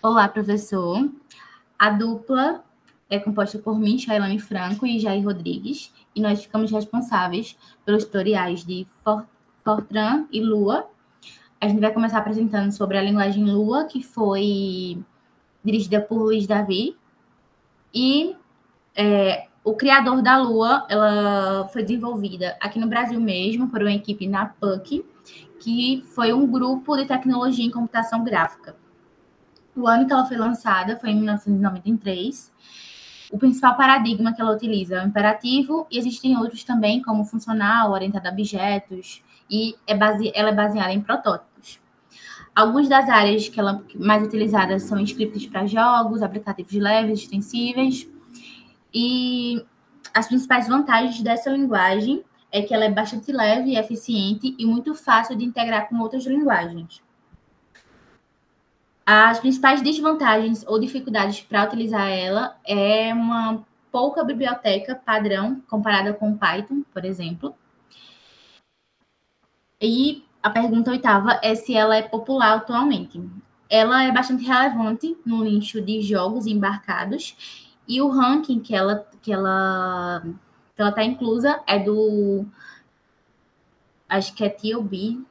Olá, professor. A dupla é composta por mim, Shailane Franco e Jair Rodrigues, e nós ficamos responsáveis pelos tutoriais de Fortran e Lua. A gente vai começar apresentando sobre a linguagem Lua, que foi dirigida por Luiz Davi, e o criador da Lua, ela foi desenvolvida aqui no Brasil mesmo por uma equipe na PUC, que foi um grupo de tecnologia em computação gráfica. O ano que ela foi lançada foi em 1993. O principal paradigma que ela utiliza é o imperativo, e existem outros também, como funcional, orientada a objetos, e ela é baseada em protótipos. Algumas das áreas que ela mais utilizadas são scripts para jogos, aplicativos leves, extensíveis, e as principais vantagens dessa linguagem é que ela é bastante leve e eficiente e muito fácil de integrar com outras linguagens. As principais desvantagens ou dificuldades para utilizar ela é uma pouca biblioteca padrão comparada com Python, por exemplo. E a pergunta oitava é se ela é popular atualmente. Ela é bastante relevante no nicho de jogos embarcados, e o ranking que ela está inclusa é do, acho que é TLB,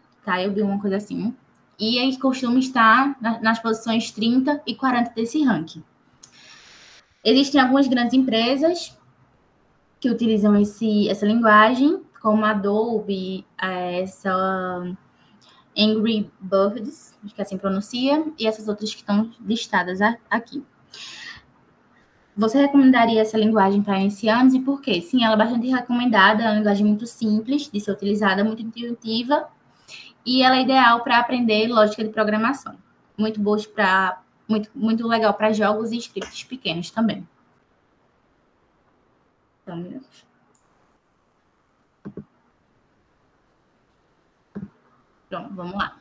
uma coisa assim, e aí costuma estar nas posições 30 e 40 desse ranking. Existem algumas grandes empresas que utilizam essa linguagem, como a Adobe, essa Angry Birds, acho que assim pronuncia, e essas outras que estão listadas aqui. Você recomendaria essa linguagem para iniciantes e por quê? Sim, ela é bastante recomendada, é uma linguagem muito simples de ser utilizada, muito intuitiva, e ela é ideal para aprender lógica de programação. Muito boa para muito legal para jogos e scripts pequenos também. Então, um minuto. Pronto, vamos lá.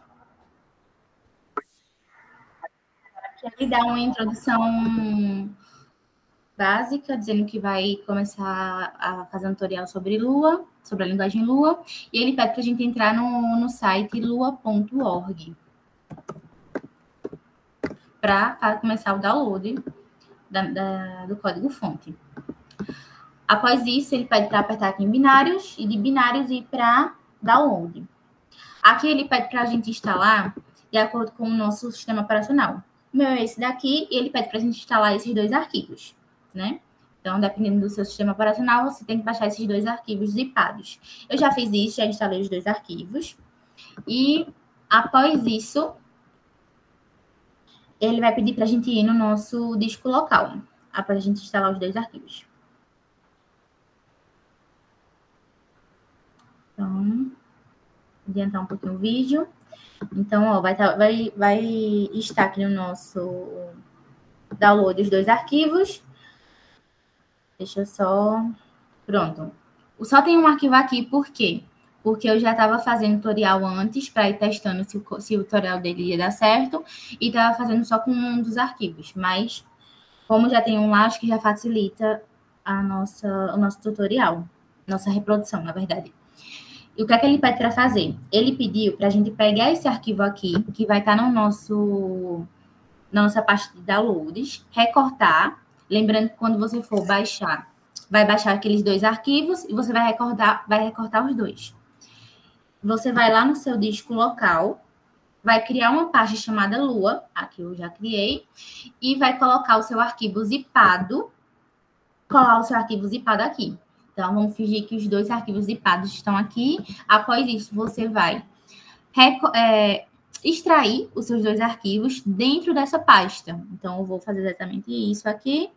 Aqui dá uma introdução básica, dizendo que vai começar a fazer um tutorial sobre Lua, sobre a linguagem Lua, e ele pede para a gente entrar no site lua.org para começar o download do código-fonte. Após isso, ele pede para apertar aqui em binários, e de binários ir para download. Aqui ele pede para a gente instalar de acordo com o nosso sistema operacional. O meu é esse daqui, e ele pede para a gente instalar esses dois arquivos, né? Então, dependendo do seu sistema operacional, você tem que baixar esses dois arquivos zipados. Eu já fiz isso, já instalei os dois arquivos. E, após isso, ele vai pedir para a gente ir no nosso disco local, após a gente instalar os dois arquivos. Então, adiantar um pouquinho o vídeo. Então, ó, vai estar aqui no nosso download os dois arquivos. Deixa eu só... Pronto. Só tem um arquivo aqui, por quê? Porque eu já estava fazendo tutorial antes para ir testando se o tutorial dele ia dar certo, e estava fazendo só com um dos arquivos. Mas, como já tem um lá, acho que já facilita o nosso tutorial, nossa reprodução, na verdade. E o que é que ele pede para fazer? Ele pediu para a gente pegar esse arquivo aqui, que vai estar no na nossa pasta de downloads, recortar. Lembrando que quando você for baixar, vai baixar aqueles dois arquivos e você vai recortar os dois. Você vai lá no seu disco local, vai criar uma pasta chamada Lua, aqui eu já criei, e vai colocar o seu arquivo zipado, colar o seu arquivo zipado aqui. Então, vamos fingir que os dois arquivos zipados estão aqui. Após isso, você vai extrair os seus dois arquivos dentro dessa pasta. Então, eu vou fazer exatamente isso aqui.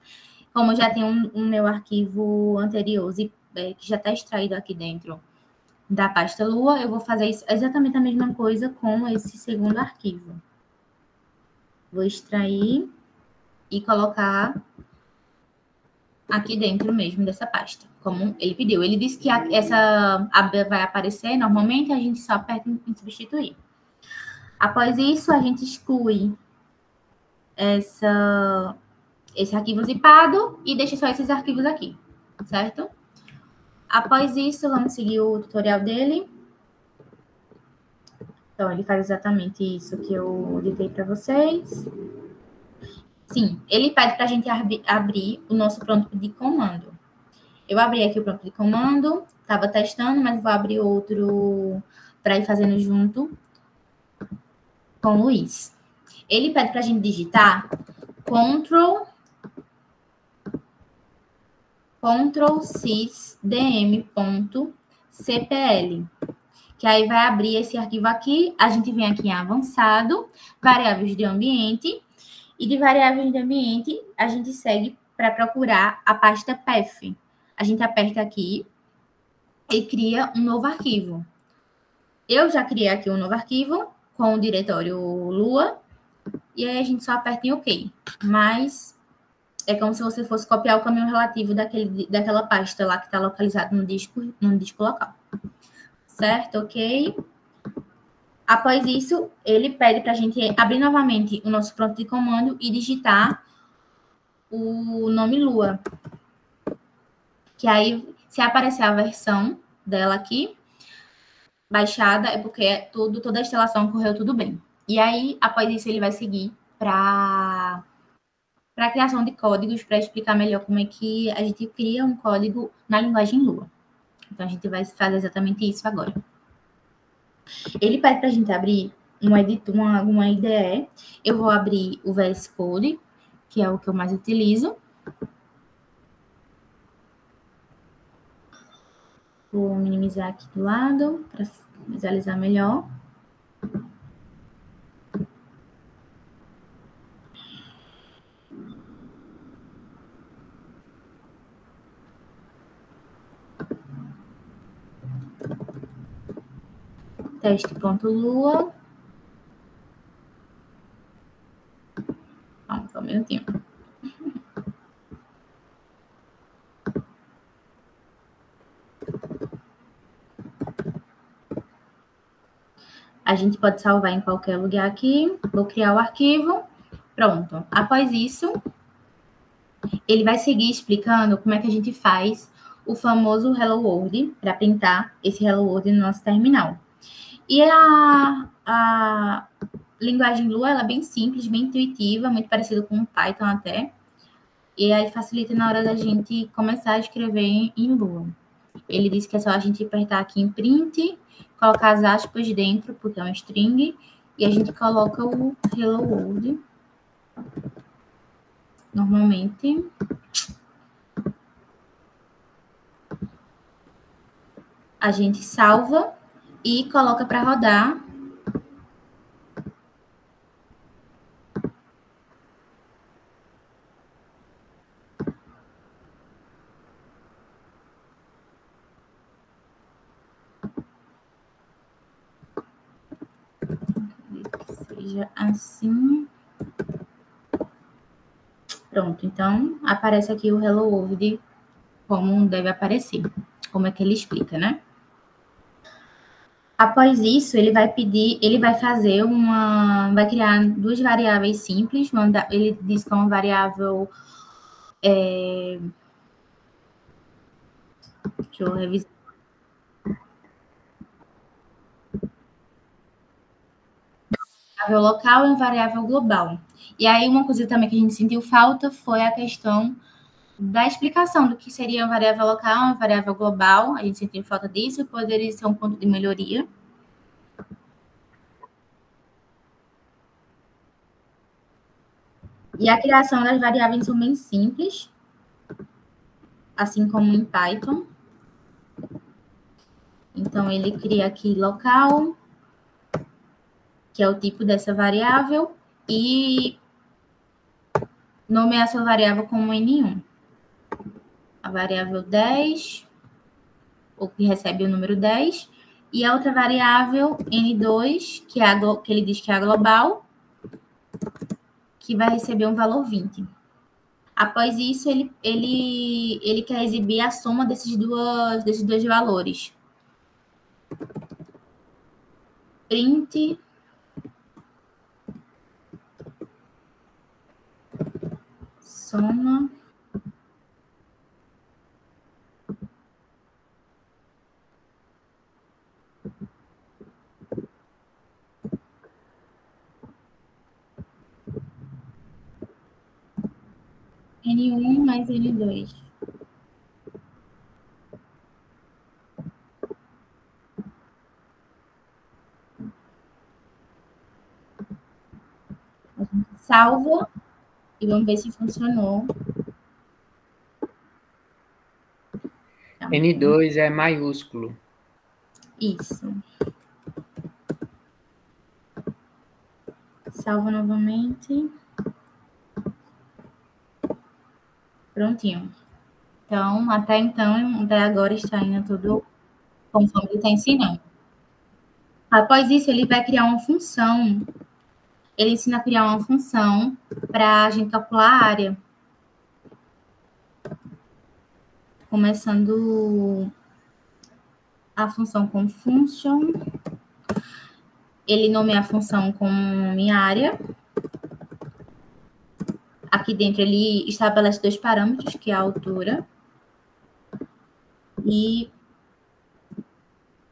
Como já tem um meu arquivo anterior que já está extraído aqui dentro da pasta Lua, eu vou fazer exatamente a mesma coisa com esse segundo arquivo. Vou extrair e colocar aqui dentro mesmo dessa pasta, como ele pediu. Ele disse que essa aba vai aparecer normalmente, a gente só aperta em substituir. Após isso, a gente exclui esse arquivo zipado e deixa só esses arquivos aqui, certo? Após isso, vamos seguir o tutorial dele. Então, ele faz exatamente isso que eu ditei para vocês. Sim, ele pede para a gente abrir o nosso pronto de comando. Eu abri aqui o pronto de comando, estava testando, mas vou abrir outro para ir fazendo junto com o Luiz. Ele pede para a gente digitar Ctrl+sysdm.cpl, que aí vai abrir esse arquivo aqui. A gente vem aqui em avançado, variáveis de ambiente, e de variáveis de ambiente a gente segue para procurar a pasta path. A gente aperta aqui e cria um novo arquivo. Eu já criei aqui um novo arquivo com o diretório Lua, e aí a gente só aperta em OK. Mas é como se você fosse copiar o caminho relativo daquela pasta lá que está localizado no disco local. Certo? OK. Após isso, ele pede para a gente abrir novamente o nosso pronto de comando e digitar o nome Lua. Que aí, se aparecer a versão dela aqui, baixada, é porque toda a instalação correu tudo bem. E aí, após isso, ele vai seguir para a criação de códigos, para explicar melhor como é que a gente cria um código na linguagem Lua. Então, a gente vai fazer exatamente isso agora. Ele pede para a gente abrir uma IDE. Eu vou abrir o VS Code, que é o que eu mais utilizo. Vou minimizar aqui do lado, para visualizar melhor. Teste.lua. Só um minutinho. A gente pode salvar em qualquer lugar aqui. Vou criar o arquivo. Pronto. Após isso, ele vai seguir explicando como é que a gente faz o famoso Hello World para printar esse Hello World no nosso terminal. E a linguagem Lua, ela é bem simples, bem intuitiva, muito parecida com o Python até. E aí facilita na hora da gente começar a escrever em Lua. Ele diz que é só a gente apertar aqui em print, colocar as aspas dentro, porque é um string, e a gente coloca o Hello World. Normalmente. A gente salva e coloca para rodar. Seja assim. Pronto, então aparece aqui o Hello World como deve aparecer, como é que ele explica, né? Após isso, ele vai fazer vai criar duas variáveis simples. Ele diz que é uma variável. Deixa eu revisar. Variável local e uma variável global. E aí, uma coisa também que a gente sentiu falta foi a questão da explicação do que seria uma variável local, uma variável global. A gente sentiu falta disso, poderia ser um ponto de melhoria. E a criação das variáveis são bem simples, assim como em Python. Então, ele cria aqui local, que é o tipo dessa variável, e nomeia essa variável como N1. A variável 10, ou que recebe o número 10, e a outra variável N2, que ele diz que é a global, que vai receber um valor 20. Após isso, ele quer exibir a soma desses dois valores. Print soma N1 mais N2. A gente salva e vamos ver se funcionou. N2 é maiúsculo. Isso. Salva novamente. Prontinho. Então, até agora está indo tudo conforme ele está ensinando. Após isso, ele vai criar uma função. Ele ensina a criar uma função para a gente calcular a área. Começando a função com function. Ele nomeia a função como minha área. Aqui dentro ele estabelece 2 parâmetros, que é a altura e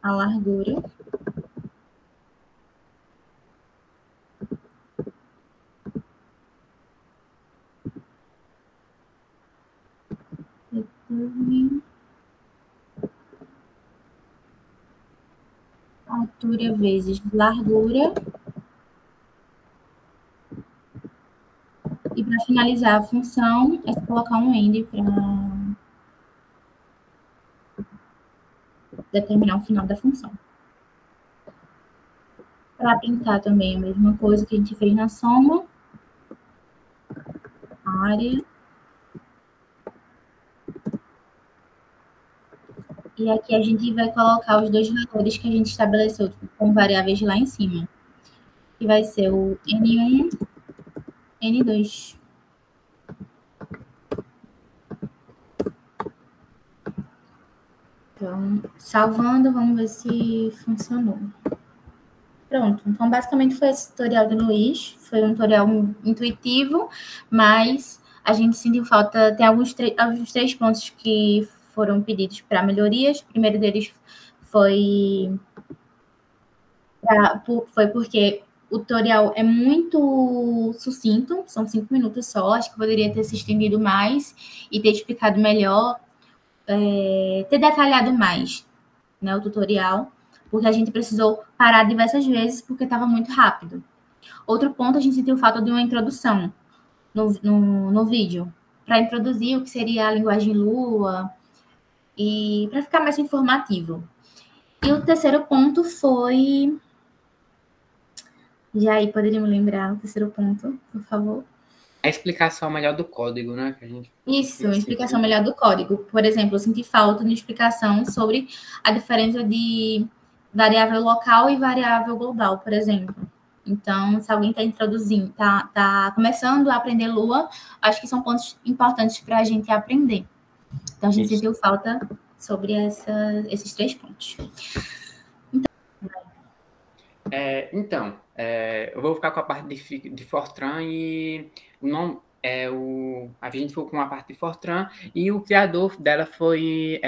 a largura. Altura vezes largura. E para finalizar a função, é colocar um end para determinar o final da função. Para aplicar também a mesma coisa que a gente fez na soma. Área. E aqui a gente vai colocar os 2 valores que a gente estabeleceu com variáveis lá em cima. Que vai ser o N1, N2. Então, salvando, vamos ver se funcionou. Pronto. Então, basicamente foi esse tutorial do Luiz. Foi um tutorial intuitivo, mas a gente sentiu falta. Tem alguns 3 pontos que foram pedidos para melhorias. O primeiro deles foi porque o tutorial é muito sucinto, são 5 minutos só. Acho que poderia ter se estendido mais e ter explicado melhor, ter detalhado mais, né, o tutorial, porque a gente precisou parar diversas vezes porque estava muito rápido. Outro ponto, a gente sentiu falta de uma introdução no vídeo, para introduzir o que seria a linguagem Lua e para ficar mais informativo. E o terceiro ponto foi... Jair, poderia me lembrar o terceiro ponto, por favor? A explicação melhor do código, né? Que a gente Isso, a explicação melhor do código. Por exemplo, eu senti falta de explicação sobre a diferença de variável local e variável global, por exemplo. Então, se alguém está introduzindo, está começando a aprender Lua, acho que são pontos importantes para a gente aprender. Então, a gente sentiu falta sobre esses 3 pontos. Eu vou ficar com a parte de Fortran e o nome a gente ficou com a parte de Fortran e o criador dela foi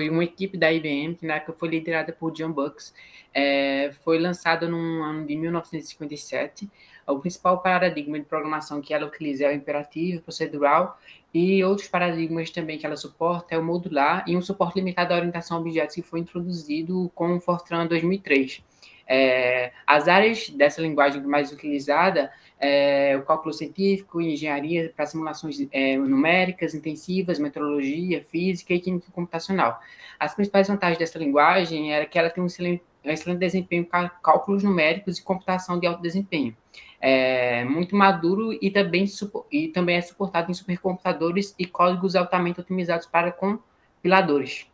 uma equipe da IBM que na época foi liderada por John Bucks. Foi lançada no ano de 1957. O principal paradigma de programação que ela utiliza é o imperativo, procedural, e outros paradigmas também que ela suporta é o modular e um suporte limitado à orientação a objetos que foi introduzido com o Fortran 2003. As áreas dessa linguagem mais utilizada é o cálculo científico, engenharia para simulações numéricas, intensivas, metrologia, física e química computacional. As principais vantagens dessa linguagem era que ela tem um excelente desempenho para cálculos numéricos e computação de alto desempenho. Muito maduro e também é suportado em supercomputadores e códigos altamente otimizados para compiladores.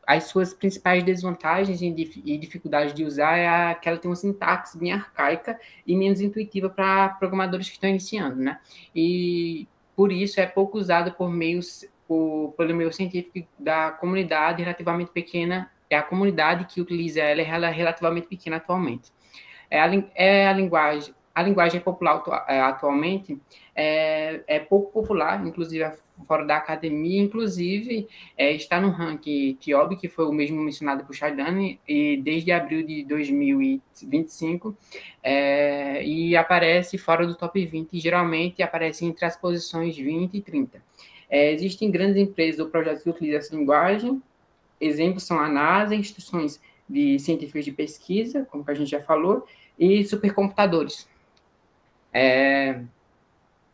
As suas principais desvantagens e dificuldades de usar é que ela tem uma sintaxe bem arcaica e menos intuitiva para programadores que estão iniciando, né? E por isso é pouco usada pelo meio científico da comunidade relativamente pequena. A comunidade que utiliza ela é relativamente pequena atualmente. A linguagem popular atualmente é pouco popular, inclusive fora da academia, inclusive está no ranking TIOB, que foi o mesmo mencionado por Chardani, e desde abril de 2025, e aparece fora do top 20, e geralmente aparece entre as posições 20 e 30. Existem grandes empresas ou projetos que utilizam essa linguagem. Exemplos são a NASA, instituições de científicas de pesquisa, como a gente já falou, e supercomputadores.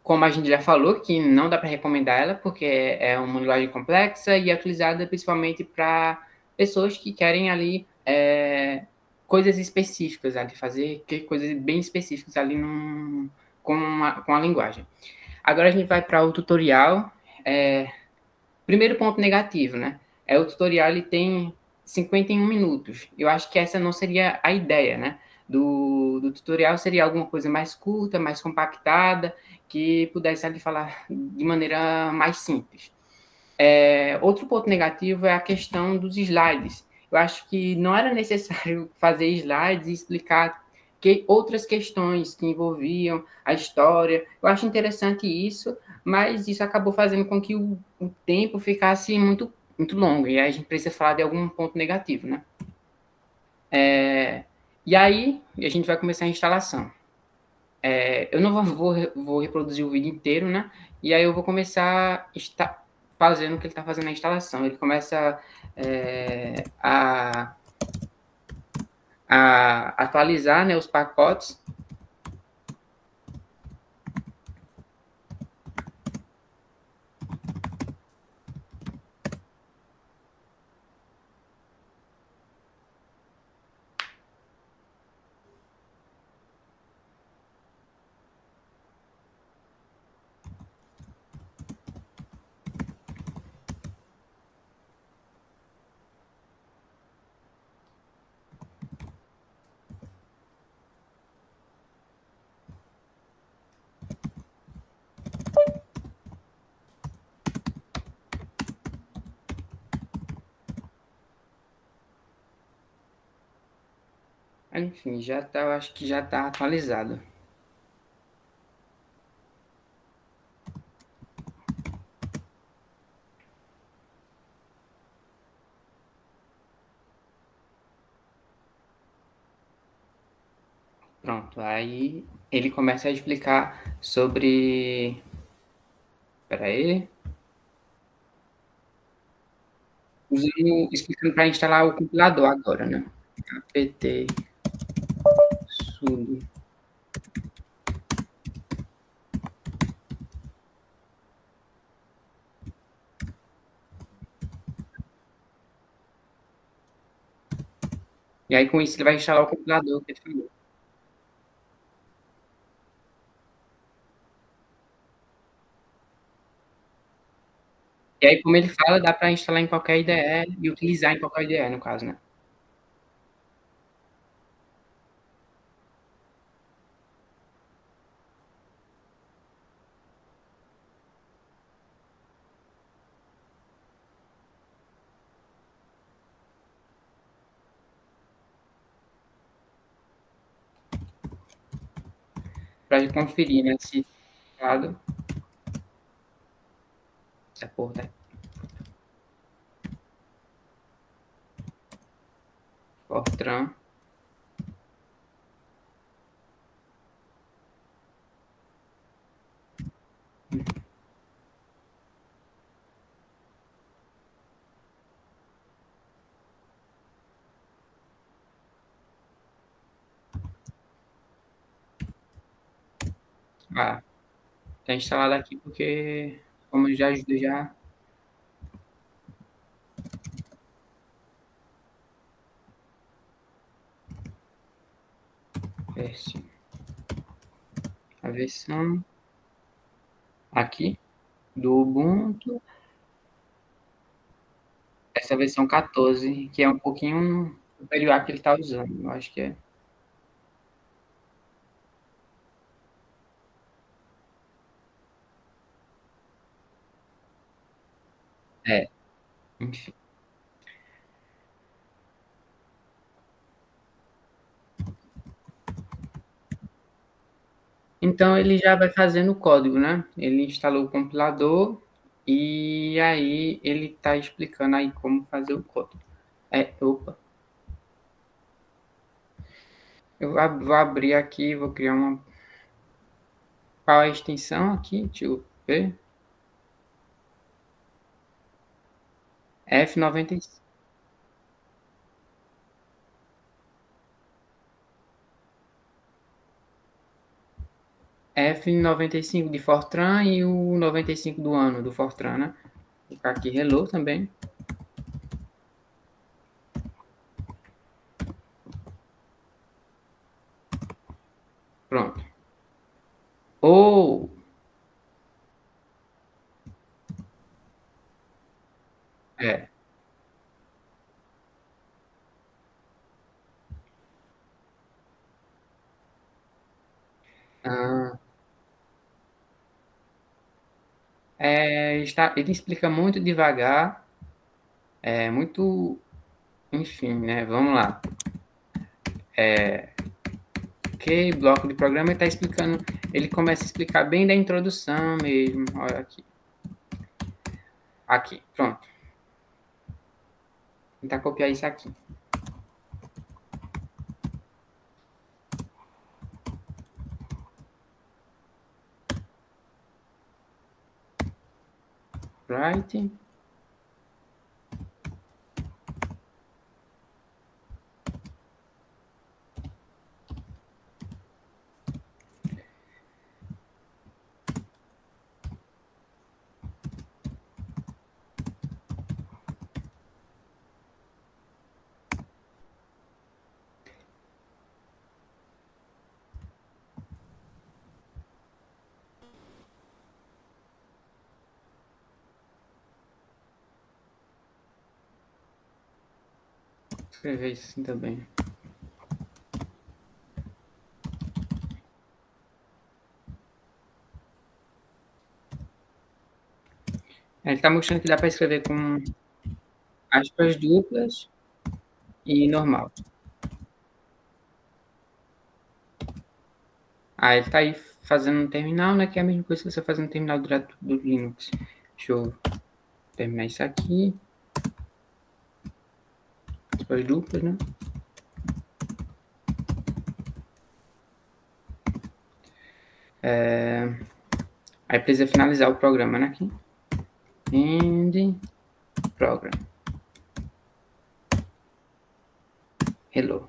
Como a gente já falou, que não dá para recomendar ela, porque é uma linguagem complexa e é utilizada principalmente para pessoas que querem ali coisas específicas ali, fazer coisas bem específicas ali com a linguagem. Agora a gente vai para o tutorial. Primeiro ponto negativo, né? O tutorial ele tem 51 minutos. Eu acho que essa não seria a ideia, né? Do tutorial seria alguma coisa mais curta, mais compactada, que pudesse ali falar de maneira mais simples. Outro ponto negativo é a questão dos slides. Eu acho que não era necessário fazer slides e explicar outras questões que envolviam a história. Eu acho interessante isso, mas isso acabou fazendo com que o tempo ficasse muito, muito longo, e aí a gente precisa falar de algum ponto negativo, né? E aí, a gente vai começar a instalação. Eu não vou reproduzir o vídeo inteiro, né? E aí eu vou começar fazendo o que ele está fazendo na instalação. Ele começa a atualizar, né, os pacotes. Enfim, eu acho que já está atualizado. Pronto, aí ele começa a explicar sobre... Espera aí. Explicando para instalar o compilador agora, né? apt sudo. E aí, com isso, ele vai instalar o compilador que ele falou. E aí, como ele fala, dá para instalar em qualquer IDE e utilizar em qualquer IDE, no caso, né? Para conferir, né? Se lado. Essa porra, né? Fortran. Ah, tá instalado aqui porque, como já ajuda, já... A versão aqui do Ubuntu. Essa versão 14, que é um pouquinho superior à que ele está usando. Eu acho que é. Enfim. Então, ele já vai fazendo o código, né? Ele instalou o compilador E aí ele está explicando aí como fazer o código. Opa. Eu vou abrir aqui, vou criar uma. Qual é a extensão aqui? Deixa eu ver. F95. F95 de Fortran e o 95 do ano do Fortran, né? Vou colocar aqui Hello também. Pronto. Ou é, ah, ele explica muito devagar, muito, enfim, né? Vamos lá. Ok, bloco de programa, ele está explicando, ele começa a explicar bem da introdução mesmo. Olha aqui. Aqui, pronto. Vou tentar copiar isso aqui. Right. Vou escrever isso assim também. Ele está mostrando que dá para escrever com aspas duplas e normal. Ah, ele está aí fazendo um terminal, né? Que é a mesma coisa que você fazer um terminal direto do Linux. Deixa eu terminar isso aqui. Aspas duplas, né? Aí precisa finalizar o programa, né? Aqui. End program. Hello.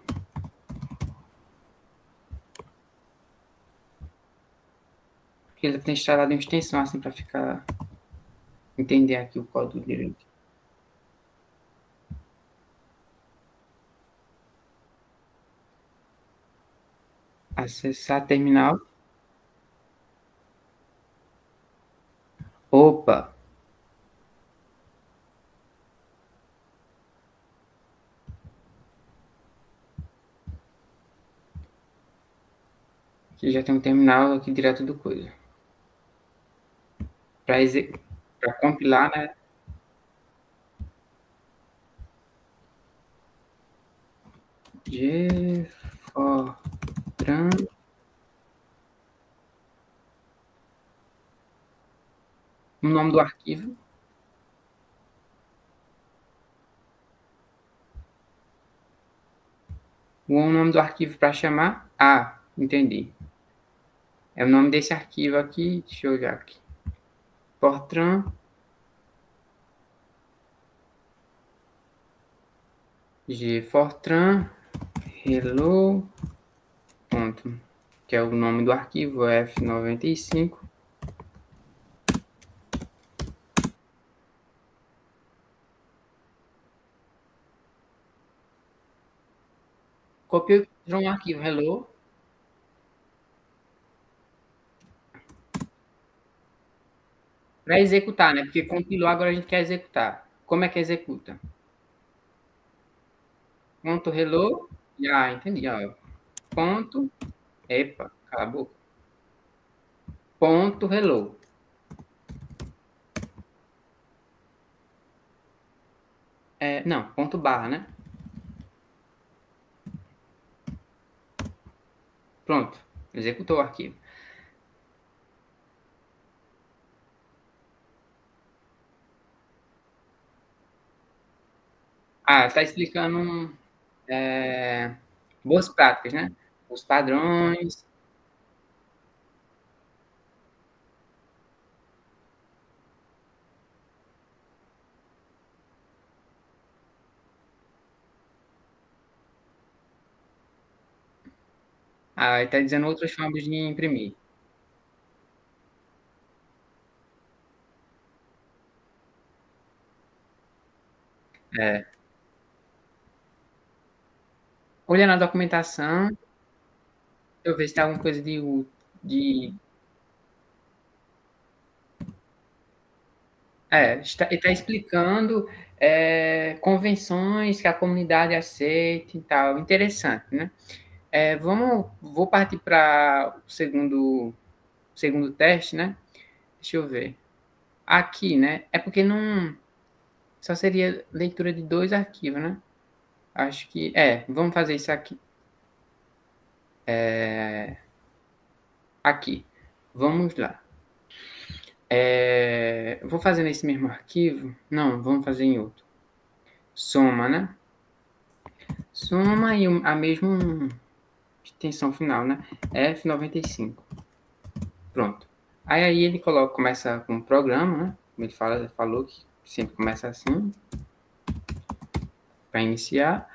Porque ele tem instalado uma extensão assim para ficar entender aqui o código direito. Acessar terminal. Opa! Aqui já tem um terminal aqui direto do coisa. Para compilar, né? Gfortran. O nome do arquivo. O nome do arquivo para chamar. Ah, entendi. É o nome desse arquivo aqui. Deixa eu olhar aqui. Fortran. Gfortran. Hello. Ponto. Que é o nome do arquivo. F95. Copiou um arquivo. Hello. Para executar, né? Porque compilou, agora a gente quer executar. Como é que executa? Ponto hello. Ah, entendi. Ó. Ponto. Epa, cala a boca. Ponto hello. Não, ponto barra, né? Pronto. Executou o arquivo. Tá explicando boas práticas, né? Os padrões. Está dizendo outras formas de imprimir. É. Olhando a documentação, deixa eu ver se tem alguma coisa de está explicando convenções que a comunidade aceita e tal. Interessante, né? Vou partir para o segundo teste, né? Deixa eu ver. Aqui, né? É porque não. Só seria leitura de 2 arquivos, né? Acho que. Vamos fazer isso aqui. Aqui. Vamos lá. Vou fazer nesse mesmo arquivo? Não, vamos fazer em outro. Soma, né? Soma e a mesma extensão final, né? F95. Pronto. Aí ele começa com o programa, né? Como ele falou que sempre começa assim. Para iniciar.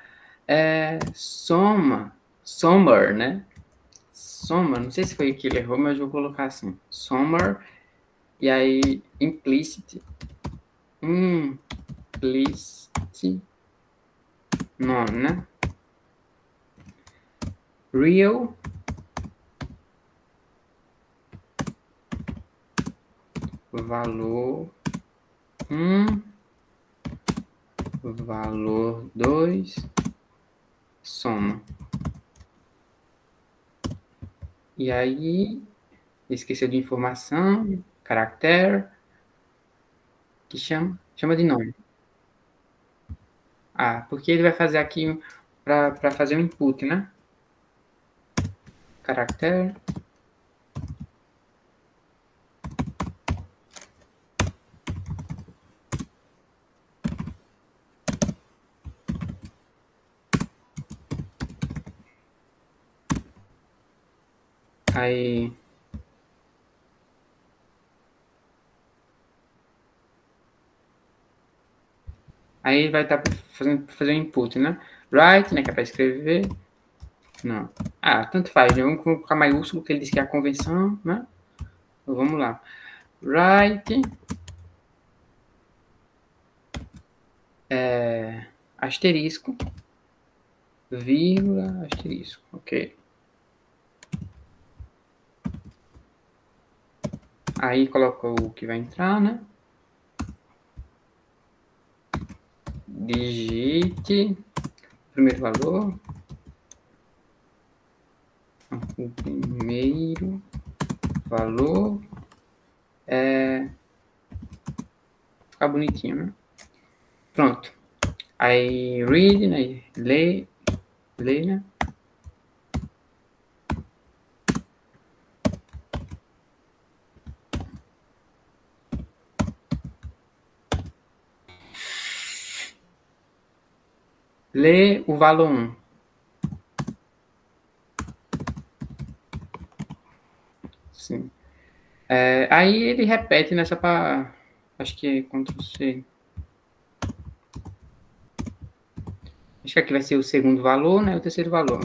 Sommer, né? Sommer, não sei se foi que ele errou, mas eu vou colocar assim. Sommer, e aí implicit, não, né? Real, valor 1, valor 2, soma. E aí, esqueceu de informação, caractere, que chama de nome. Porque ele vai fazer aqui para fazer o input, né? Caractere. Aí ele vai estar fazendo input, né? Write, né? Que é para escrever. Não. Tanto faz, né? Vamos colocar maiúsculo, que ele disse que é a convenção, né? Então, vamos lá. Write. Asterisco. Vírgula, asterisco. Ok. Aí coloca o que vai entrar, né? Digite o primeiro valor. O primeiro valor ficar bonitinho, né? Pronto. Aí read, né? Lê, né? Lê o valor 1. Sim. Aí ele repete nessa para. Acho que é Ctrl C. Acho que aqui vai ser o segundo valor, né? O terceiro valor.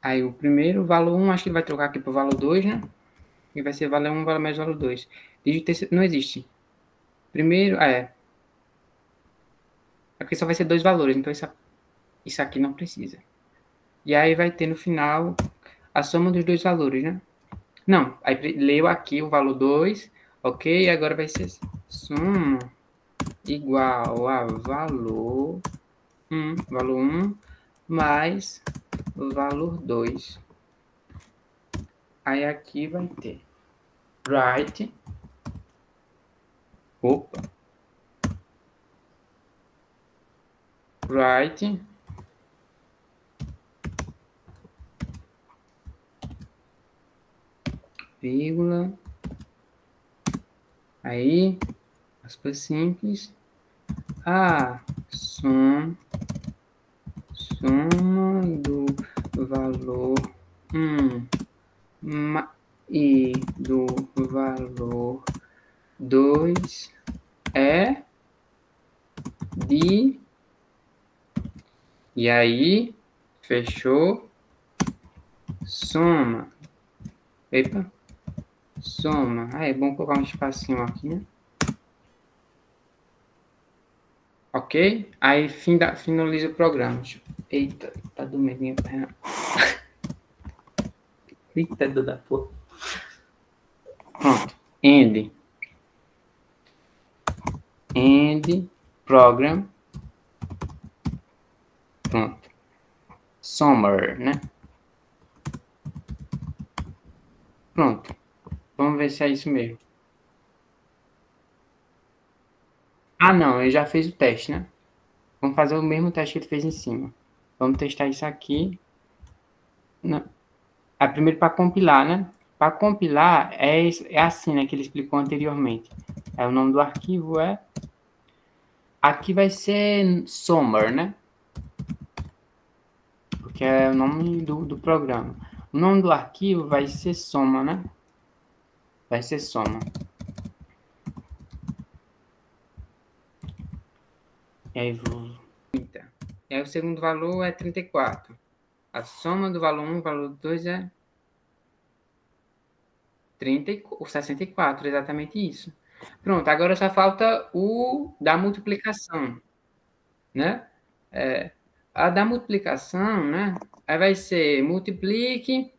Aí o primeiro valor 1, acho que ele vai trocar aqui para o valor 2, né? E vai ser valor 1, valor mais valor 2. Dígito terceiro, não existe. Primeiro, aqui só vai ser 2 valores, então isso aqui não precisa. E aí vai ter no final a soma dos 2 valores, né? Não, aí leu aqui o valor 2, ok? Agora vai ser soma igual a valor 1 mais o valor 2. Aí aqui vai ter write. Opa. Write. vírgula. Aí, aspas simples. A soma do valor 1 e do valor 2 é de... E aí, fechou, soma. Epa, soma. Ah, é bom colocar um espacinho aqui, né? Ok? Aí finaliza o programa. Eita, tá doendo minha perna. Eita, da porra. Pronto. End program. Pronto. Summer, né? Pronto. Vamos ver se é isso mesmo. Ah, não. Ele já fez o teste, né? Vamos fazer o mesmo teste que ele fez em cima. Vamos testar isso aqui. Não. É primeiro para compilar, né? Para compilar é assim, né? Que ele explicou anteriormente. O nome do arquivo é... Aqui vai ser Summer, né? Porque é o nome do programa. O nome do arquivo vai ser soma, né? Vai ser soma. E aí, e aí o segundo valor é 34. A soma do valor 1 e do valor 2 é 64, exatamente isso. Pronto, agora só falta o da multiplicação, né? A da multiplicação, né? Aí vai ser multiplique,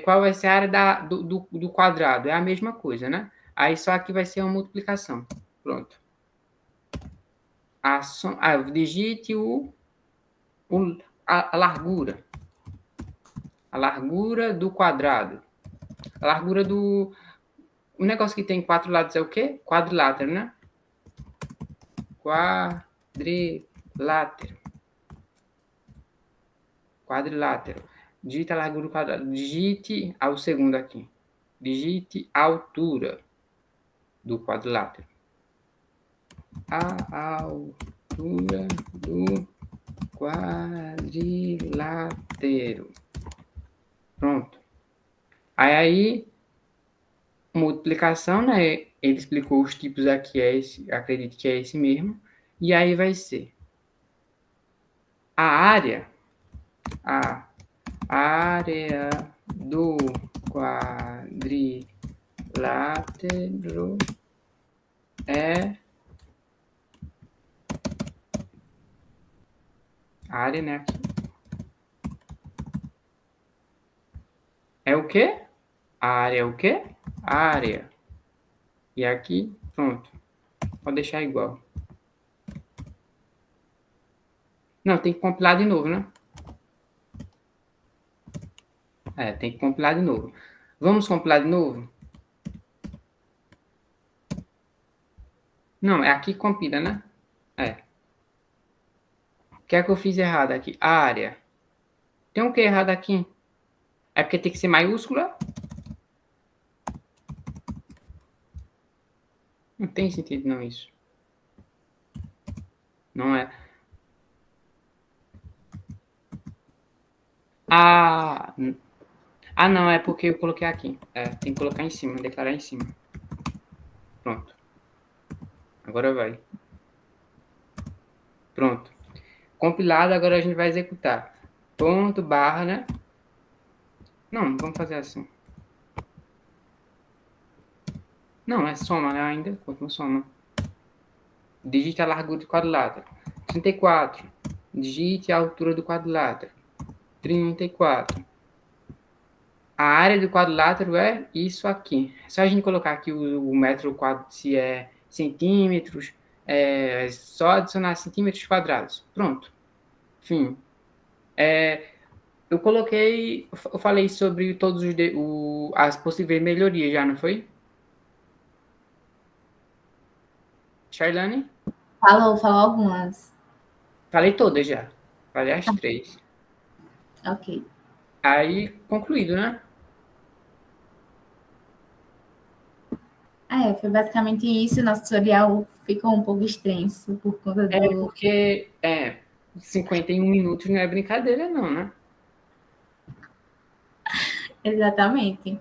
qual vai ser a área do quadrado? É a mesma coisa, né? Aí só aqui vai ser uma multiplicação. Pronto. Digite a largura. A largura do quadrado. A largura do... O negócio que tem 4 lados é o quê? Quadrilátero, né? Quadrilátero. Digite a largura do quadrado. Digite ao segundo aqui. Digite a altura do quadrilátero. A altura do quadrilátero. Pronto. Aí, multiplicação, né? Ele explicou os tipos aqui, acredito que é esse mesmo. E aí vai ser a área do quadrilátero é a área, né? Aqui. É o quê? A área é o quê? A área. E aqui, pronto. Pode deixar igual. Não, tem que compilar de novo, né? Tem que compilar de novo. Vamos compilar de novo? Não, é aqui que compila, né? O que é que eu fiz errado aqui? A área. Tem um que errado aqui? É porque tem que ser maiúscula? Não tem sentido não isso. Não é. Não, é porque eu coloquei aqui. Tem que colocar em cima, declarar em cima. Pronto. Agora vai. Pronto. Compilado, agora a gente vai executar. Ponto, barra, né? Não, vamos fazer assim. Não, é soma, né? Ainda. Continua soma. Digite a largura do quadrilátero. 34. Digite a altura do quadrilátero. 34. A área do quadrilátero é isso aqui. É só a gente colocar aqui o metro quadrado, se é centímetros, é só adicionar centímetros quadrados. Pronto. Enfim. Eu falei sobre todos as possíveis melhorias já, não foi? Charlane? Falou algumas. Falei todas já. Falei as 3. Ok. Aí, concluído, né? Foi basicamente isso. Nosso tutorial ficou um pouco extenso por conta do. Porque 51 minutos não é brincadeira, não, né? Exatamente.